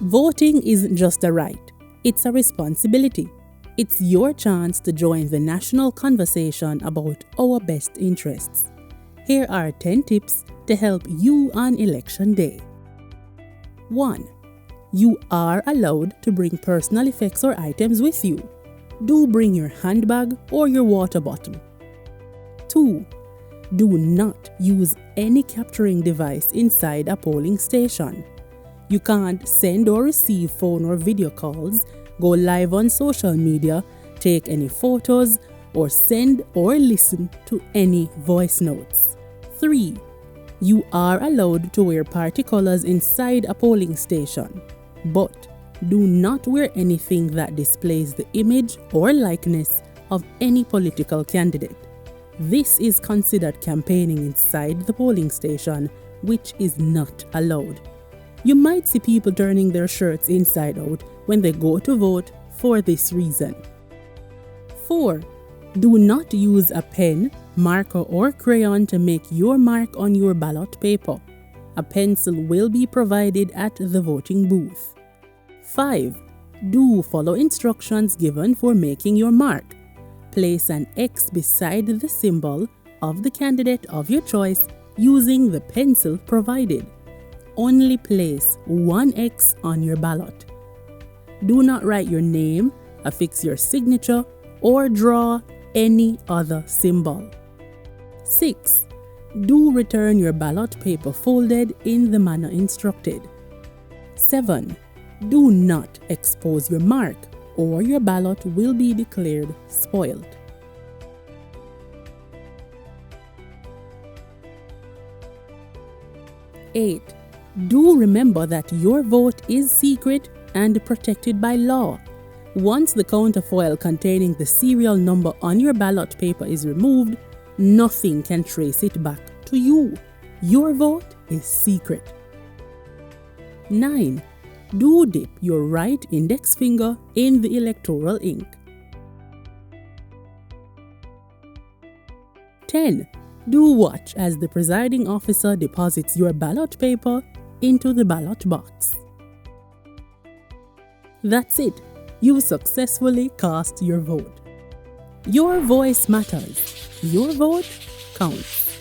Voting isn't just a right, it's a responsibility. It's your chance to join the national conversation about our best interests. Here are 10 tips to help you on election day. 1. You are allowed to bring personal effects or items with you. Do bring your handbag or your water bottle. 2. Do not use any capturing device inside a polling station. You can't send or receive phone or video calls, go live on social media, take any photos, or send or listen to any voice notes. 3. You are allowed to wear party colors inside a polling station, but do not wear anything that displays the image or likeness of any political candidate. This is considered campaigning inside the polling station, which is not allowed. You might see people turning their shirts inside out when they go to vote for this reason. 4. Do not use a pen, marker, or crayon to make your mark on your ballot paper. A pencil will be provided at the voting booth. 5. Do follow instructions given for making your mark. Place an X beside the symbol of the candidate of your choice using the pencil provided. Only place one X on your ballot. Do not write your name, affix your signature, or draw any other symbol. 6. Do return your ballot paper folded in the manner instructed. 7. Do not expose your mark, or your ballot will be declared spoiled. 8. Do remember that your vote is secret and protected by law. Once the counterfoil containing the serial number on your ballot paper is removed, nothing can trace it back to you. Your vote is secret. 9. Do dip your right index finger in the electoral ink. 10. Do watch as the presiding officer deposits your ballot paper into the ballot box. That's it. You've successfully cast your vote. Your voice matters. Your vote counts.